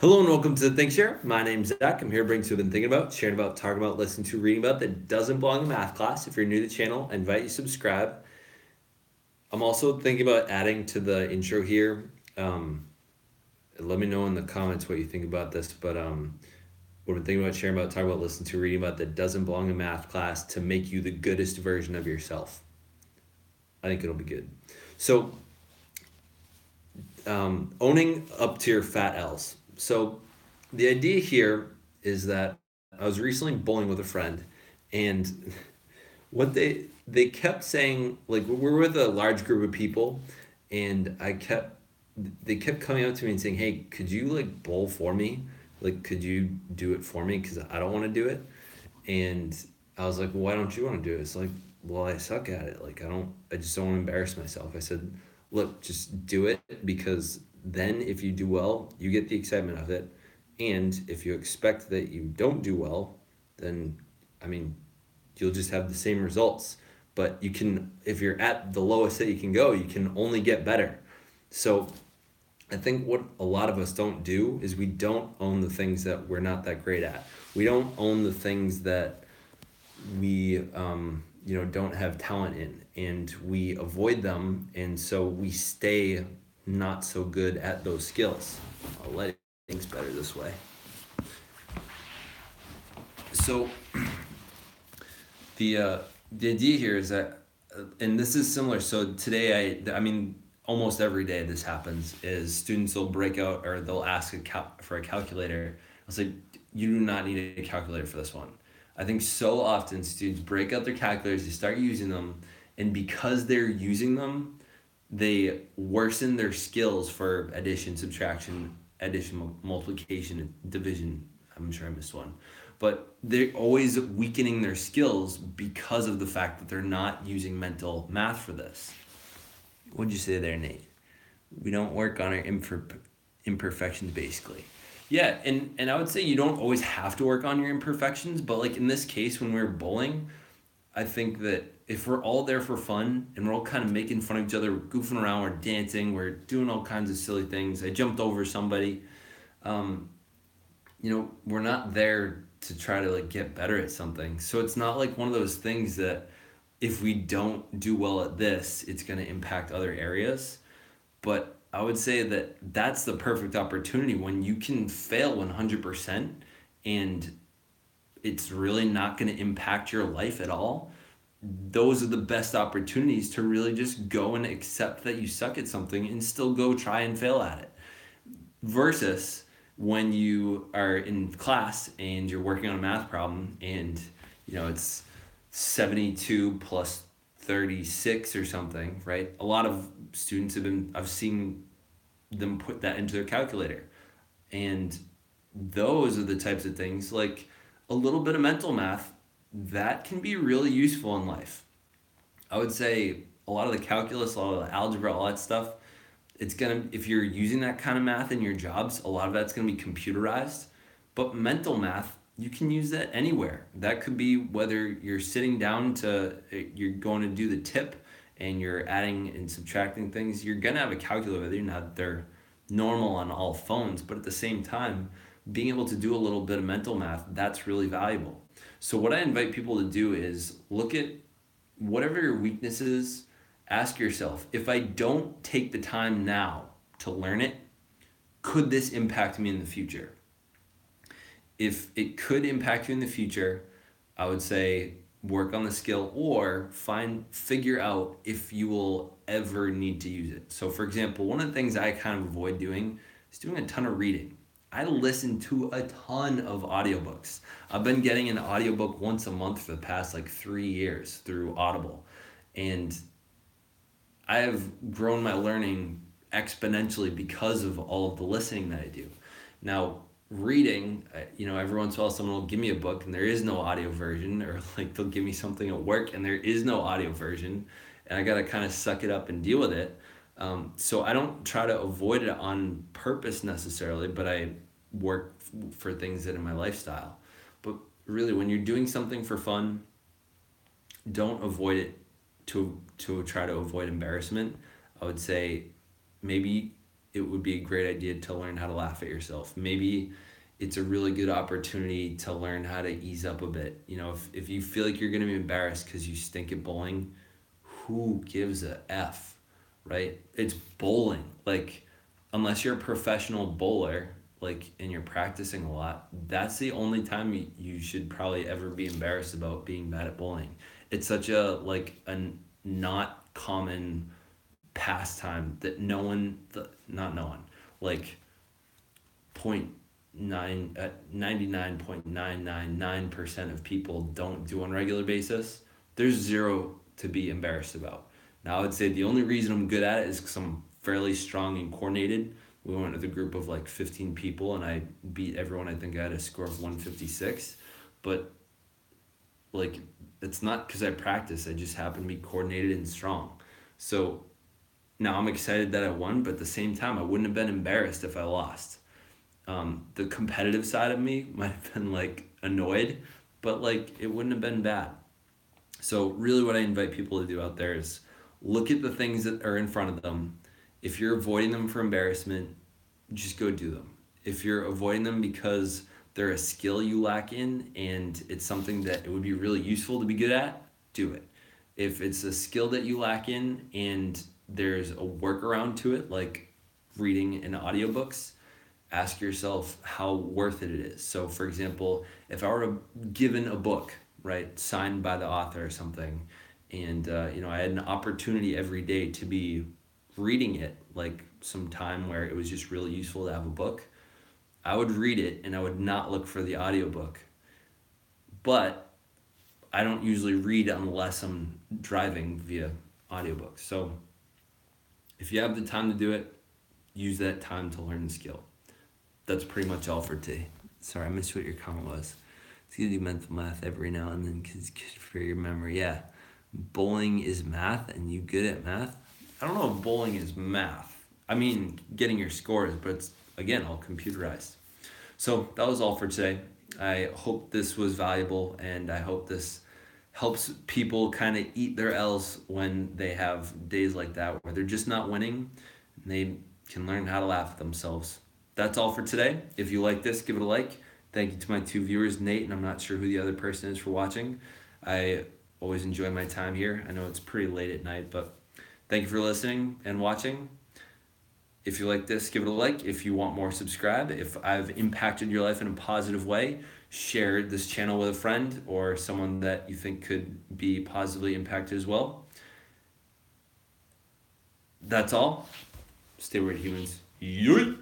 Hello and welcome to the Think Share. My name's Zach. I'm here to bring to what I've been thinking about, sharing about, talking about, listening to, reading about that doesn't belong in math class. If you're new to the channel, I invite you to subscribe. I'm also thinking about adding to the intro here. Let me know in the comments what you think about this. But what I'm thinking about, sharing about, talking about, listening to, reading about that doesn't belong in math class to make you the goodest version of yourself. I think it'll be good. So, owning up to your fat L's. So the idea here is that I was recently bowling with a friend, and what they kept saying, like, we're with a large group of people, and they kept coming up to me and saying, hey, could you like bowl for me, like could you do it for me because I don't want to do it. And I was like, well, why don't you want to do it? It's like, well, I suck at it, like I just don't want to embarrass myself. I said, look, just do it, because then if you do well, you get the excitement of it. And if you expect that you don't do well, then, I mean, you'll just have the same results. But you can, if you're at the lowest that you can go, you can only get better. So I think what a lot of us don't do is we don't own the things that we're not that great at. We don't own the things that we don't have talent in, and we avoid them, and so we stay not so good at those skills. I'll let things better this way. So the idea here is that, and this is similar. So today, I mean, almost every day this happens. Is students will break out or they'll ask for a calculator. I'll say, you do not need a calculator for this one. I think so often students break out their calculators, they start using them, and because they're using them, they worsen their skills for addition, subtraction, addition, multiplication, division. I'm sure I missed one. But they're always weakening their skills because of the fact that they're not using mental math for this. What'd you say there, Nate? We don't work on our imperfections, basically. Yeah, and I would say you don't always have to work on your imperfections, but like in this case, when we were bowling, I think that if we're all there for fun and we're all kind of making fun of each other, we're goofing around, we're dancing, we're doing all kinds of silly things. I jumped over somebody. Um, we're not there to try to like get better at something. So it's not like one of those things that if we don't do well at this, it's going to impact other areas. But I would say that that's the perfect opportunity when you can fail 100% and it's really not going to impact your life at all. Those are the best opportunities to really just go and accept that you suck at something and still go try and fail at it. Versus when you are in class and you're working on a math problem and it's 72 plus 36 or something, right? A lot of students I've seen them put that into their calculator. And those are the types of things, like a little bit of mental math, that can be really useful in life. I would say a lot of the calculus, a lot of the algebra, all that stuff, if you're using that kind of math in your jobs, a lot of that's gonna be computerized. But mental math, you can use that anywhere. That could be whether you're sitting down you're going to do the tip and you're adding and subtracting things. You're gonna have a calculator, whether you're not, they're normal on all phones, but at the same time, being able to do a little bit of mental math, that's really valuable. So what I invite people to do is look at whatever your weakness is, ask yourself, if I don't take the time now to learn it, could this impact me in the future? If it could impact you in the future, I would say work on the skill or figure out if you will ever need to use it. So for example, one of the things I kind of avoid doing is doing a ton of reading. I listen to a ton of audiobooks. I've been getting an audiobook once a month for the past like 3 years through Audible. And I have grown my learning exponentially because of all of the listening that I do. Now, reading, every once in a while someone will give me a book and there is no audio version, or like they'll give me something at work and there is no audio version, and I gotta kind of suck it up and deal with it. So I don't try to avoid it on purpose necessarily, but I work for things that in my lifestyle. But really, when you're doing something for fun, don't avoid it to try to avoid embarrassment. I would say maybe it would be a great idea to learn how to laugh at yourself. Maybe it's a really good opportunity to learn how to ease up a bit. You know, if you feel like you're going to be embarrassed because you stink at bowling, who gives a F, right? It's bowling. Like, unless you're a professional bowler, like, and you're practicing a lot, that's the only time you should probably ever be embarrassed about being bad at bowling. It's such a not common pastime that not no one, like, point nine 99.999% of people don't do on a regular basis. There's zero to be embarrassed about. Now I would say the only reason I'm good at it is because I'm fairly strong and coordinated. We went with a group of like 15 people and I beat everyone. I think I had a score of 156. But like, it's not because I practice. I just happen to be coordinated and strong. So now I'm excited that I won, but at the same time, I wouldn't have been embarrassed if I lost. The competitive side of me might have been like annoyed, but like it wouldn't have been bad. So really what I invite people to do out there is look at the things that are in front of them. If you're avoiding them for embarrassment, just go do them. If you're avoiding them because they're a skill you lack in and it's something that it would be really useful to be good at, do it. If it's a skill that you lack in and there's a workaround to it, like reading in audiobooks, ask yourself how worth it is. So for example, if I were given a book, right, signed by the author or something, and I had an opportunity every day to be reading it, like some time where it was just really useful to have a book, I would read it and I would not look for the audiobook. But I don't usually read unless I'm driving via audiobook. So if you have the time to do it, use that time to learn the skill. That's pretty much all for today. Sorry, I missed what your comment was. It's gonna do mental math every now and then because it's good for your memory. Yeah, bowling is math, and you good at math? I don't know if bowling is math. I mean, getting your scores, but it's, again, all computerized. So that was all for today. I hope this was valuable, and I hope this helps people kind of eat their L's when they have days like that where they're just not winning, and they can learn how to laugh at themselves. That's all for today. If you like this, give it a like. Thank you to my two viewers, Nate, and I'm not sure who the other person is, for watching. I always enjoy my time here. I know it's pretty late at night, but thank you for listening and watching. If you like this, give it a like. If you want more, subscribe. If I've impacted your life in a positive way, share this channel with a friend or someone that you think could be positively impacted as well. That's all. Stay weird, humans. Yoink!